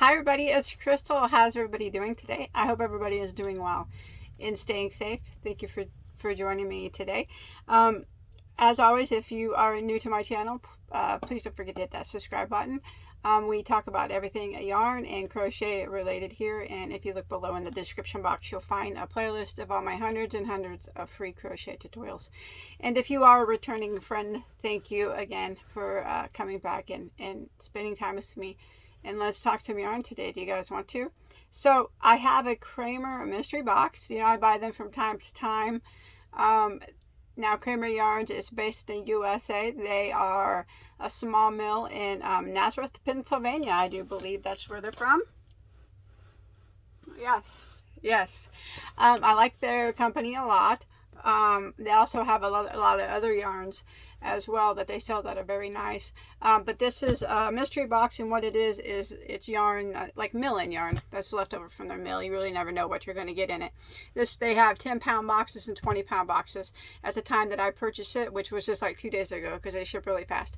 Hi everybody, it's Crystal. How's everybody doing today? I hope everybody is doing well and staying safe. Thank you for joining me today. As always, if you are new to my channel, please don't forget to hit that subscribe button. We talk about everything yarn and crochet related here, and if you look below in the description box, you'll find a playlist of all my hundreds and hundreds of free crochet tutorials. And if you are a returning friend, thank you again for coming back and spending time with me. And let's talk some yarn today. Do you guys want to? So I have a Kramer mystery box. You know, I buy them from time to time. Now, Kramer Yarns is based in USA. They are a small mill in Nazareth, Pennsylvania. I do believe that's where they're from. Yes. I like their company a lot. They also have a lot of other yarns as well that they sell that are very nice. But this is a mystery box, and what it is it's yarn, like milling yarn that's left over from their mill. You really never know what you're going to get in it. They have 10-pound boxes and 20-pound boxes. At the time that I purchased it, which was just like 2 days ago because they ship really fast,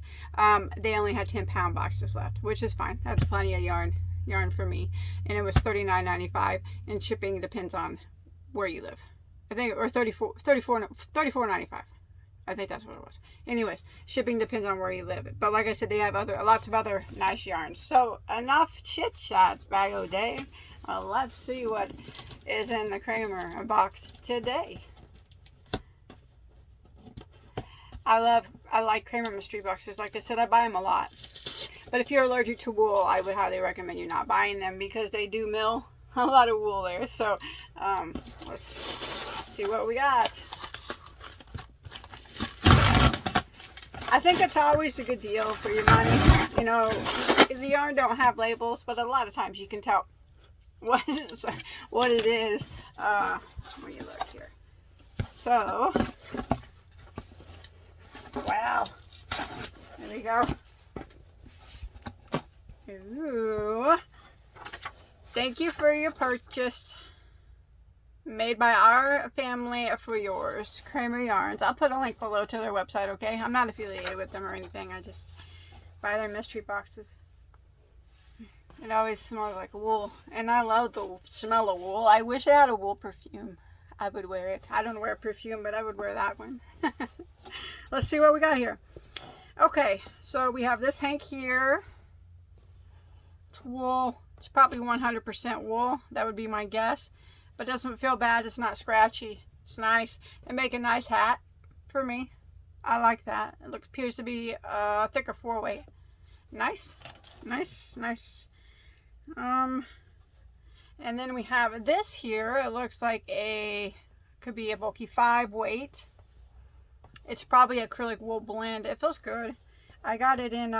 they only had 10-pound boxes left, which is fine. That's plenty of yarn for me. And it was $39.95, and shipping depends on where you live. I think, or $34.95. I think that's what it was. Anyways, shipping depends on where you live. But like I said, they have lots of other nice yarns. So enough chit chat, Bagoday. Let's see what is in the Kramer box today. I like Kramer mystery boxes. Like I said, I buy them a lot. But if you're allergic to wool, I would highly recommend you not buying them because they do mill a lot of wool there. So let's see what we got. I think it's always a good deal for your money. You know, the yarn don't have labels, but a lot of times you can tell what it is. When you look here. So, wow. There we go. Ooh. Thank you for your purchase. Made by our family for yours. Kramer Yarns. I'll put a link below to their website, okay? I'm not affiliated with them or anything. I just buy their mystery boxes. It always smells like wool. And I love the smell of wool. I wish I had a wool perfume. I would wear it. I don't wear perfume, but I would wear that one. Let's see what we got here. Okay, so we have this hank here. It's wool. It's probably 100% wool. That would be my guess. But it doesn't feel bad. It's not scratchy. It's nice. They make a nice hat for me. I like that. It appears to be a thicker 4-weight. Nice. And then we have this here. It looks like could be a bulky 5-weight. It's probably acrylic wool blend. It feels good. I got it in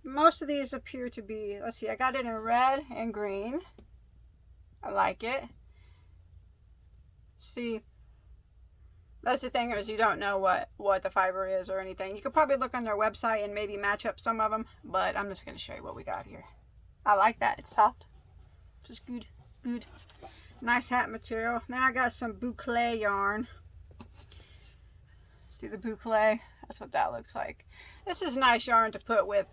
most of these appear to be, let's see, I got it in red and green. I like it. See, that's the thing, is you don't know what the fiber is or anything. You could probably look on their website and maybe match up some of them, but I'm just going to show you what we got here. I like that. It's soft. Just good. Nice hat material. Now I got some boucle yarn. See the boucle? That's what that looks like. This is nice yarn to put with,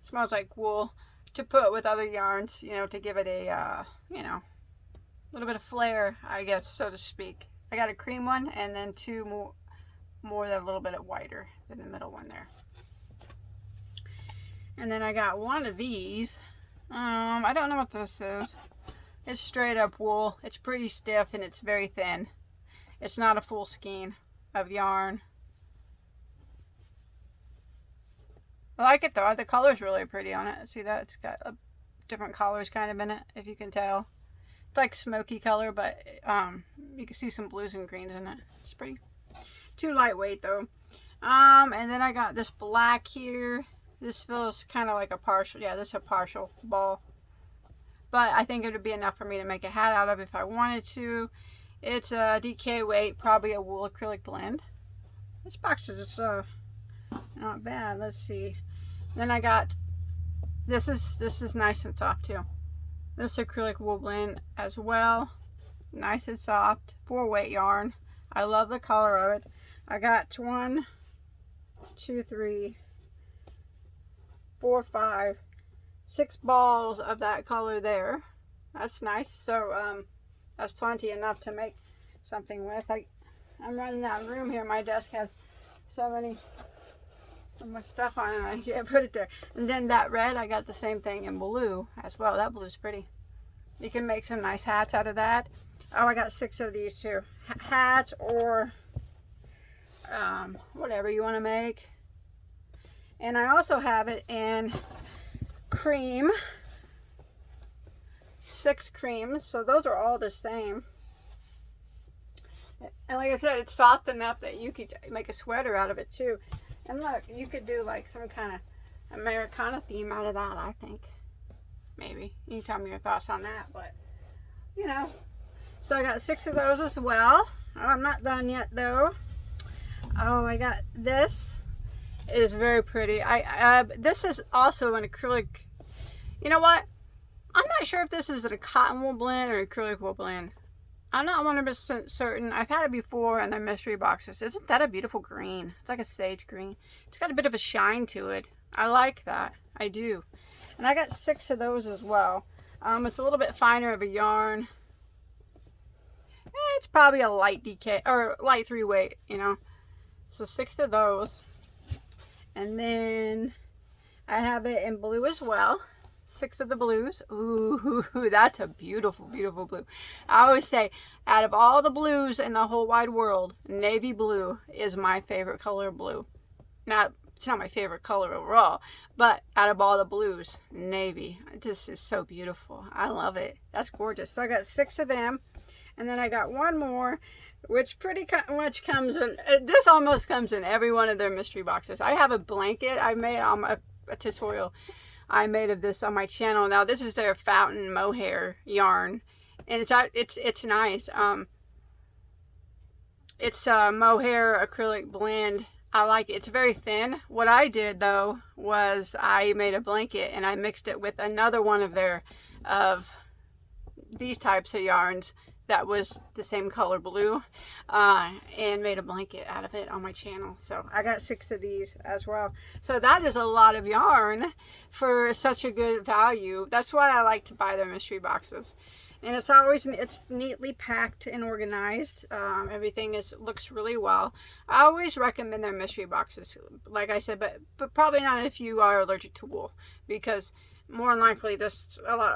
smells like wool, to put with other yarns, you know, to give it a, you know, a little bit of flair, I guess, so to speak. I got a cream one and then two more that are a little bit whiter than the middle one there. And then I got one of these. I don't know what this is. It's straight up wool. It's pretty stiff and it's very thin. It's not a full skein of yarn. I like it though. The color's really pretty on it. See that? It's got different colors kind of in it, if you can tell. It's like smoky color, but you can see some blues and greens in it. It's pretty. Too lightweight though. And then I got this black here. This feels kind of like a partial. Yeah, this is a partial ball. But I think it would be enough for me to make a hat out of if I wanted to. It's a DK weight, probably a wool acrylic blend. This box is not bad. Let's see. Then I got this is nice and soft too. This acrylic wool blend as well. Nice and soft. 4-weight yarn. I love the color of it. I got 1, 2, 3, 4, 5, 6 balls of that color there. That's nice. So that's plenty enough to make something with. I'm running out of room here. My desk has so much stuff on it, I can't put it there. And then that red, I got the same thing in blue as well. That blue's pretty. You can make some nice hats out of that. Oh, I got 6 of these too. Hats or whatever you want to make. And I also have it in cream. 6 creams. So those are all the same. And like I said, it's soft enough that you could make a sweater out of it too. And look, you could do like some kind of Americana theme out of that, I think. Maybe. You can tell me your thoughts on that, but you know. So I got 6 of those as well. Oh, I'm not done yet though. Oh, I got this. It is very pretty. This is also an acrylic. You know what? I'm not sure if this is a cotton wool blend or acrylic wool blend. I'm not 100% certain. I've had it before in their mystery boxes. Isn't that a beautiful green? It's like a sage green. It's got a bit of a shine to it. I like that. I do. And I got 6 of those as well. It's a little bit finer of a yarn. It's probably a light DK or light 3 weight, you know. So 6 of those. And then I have it in blue as well. 6 of the blues. Ooh, that's a beautiful, beautiful blue. I always say, out of all the blues in the whole wide world, navy blue is my favorite color of blue. Now, it's not my favorite color overall, but out of all the blues, navy. This is so beautiful. I love it. That's gorgeous. So I got 6 of them. And then I got one more, which pretty much comes in, this almost comes in every one of their mystery boxes. I have a blanket I made on a tutorial I made of this on my channel. Now this is their fountain mohair yarn, and it's nice. It's a mohair acrylic blend. I like it. It's very thin. What I did though was I made a blanket and I mixed it with another one of these types of yarns that was the same color blue, and made a blanket out of it on my channel. So I got 6 of these as well. So that is a lot of yarn for such a good value. That's why I like to buy their mystery boxes. And it's neatly packed and organized. Everything looks really well. I always recommend their mystery boxes, like I said, but probably not if you are allergic to wool, because more than likely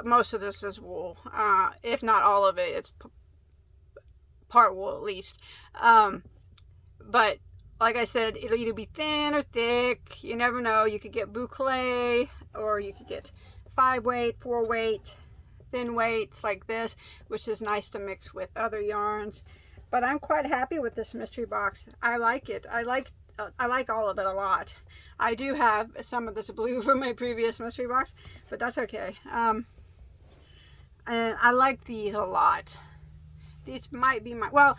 most of this is wool. If not all of it, it's part wool at least. But like I said, it'll either be thin or thick. You never know. You could get boucle, or you could get 5 weight, 4 weight, thin weights like this, which is nice to mix with other yarns. But I'm quite happy with this mystery box. I like it. I like all of it a lot. I do have some of this blue from my previous mystery box, but that's okay. And I like these a lot. These might be well,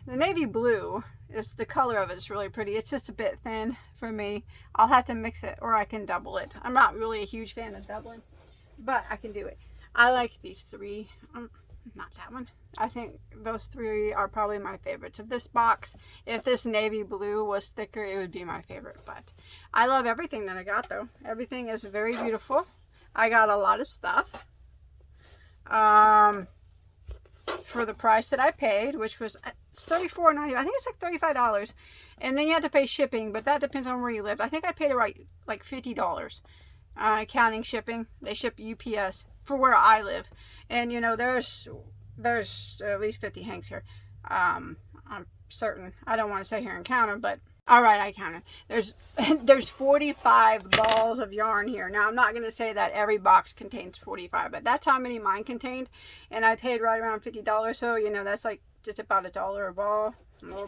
the navy blue is the color of it is really pretty. It's just a bit thin for me. I'll have to mix it, or I can double it. I'm not really a huge fan of doubling, but I can do it. I like these 3. Not that one. I think those 3 are probably my favorites of this box. If this navy blue was thicker, it would be my favorite. But I love everything that I got though. Everything is very beautiful. I got a lot of stuff. For the price that I paid, which was it's $34.90. I think it's like $35, and then you have to pay shipping, but that depends on where you live. I think I paid it right like $50, counting shipping. They ship UPS for where I live, and you know there's at least 50 hanks here. I'm certain. I don't want to say here and count them, but all right, I counted. There's 45 balls of yarn here. Now I'm not going to say that every box contains 45, but that's how many mine contained, and I paid right around $50. So you know that's like just about $1 a ball, a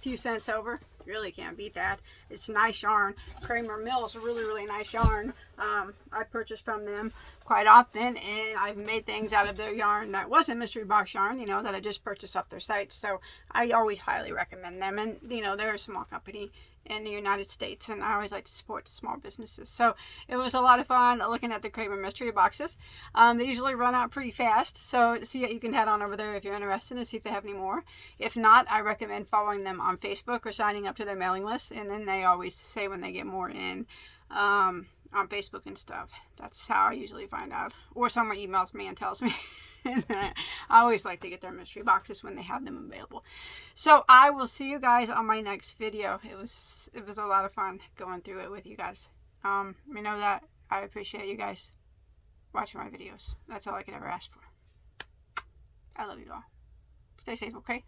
few cents over. Really can't beat that. It's nice yarn. Kramer Mill's a really nice yarn. I purchase from them quite often, and I've made things out of their yarn that wasn't mystery box yarn, you know, that I just purchased off their site. So I always highly recommend them. And you know, they're a small company in the United States, and I always like to support small businesses. So it was a lot of fun looking at the Kramer mystery boxes. They usually run out pretty fast, so you can head on over there if you're interested and see if they have any more. If not, I recommend following them on Facebook or signing up to their mailing list, and then they always say when they get more in. on Facebook and stuff. That's how I usually find out. Or someone emails me and tells me. I always like to get their mystery boxes when they have them available. So I will see you guys on my next video. It was a lot of fun going through it with you guys. You know that I appreciate you guys watching my videos. That's all I could ever ask for. I love you all. Stay safe, okay?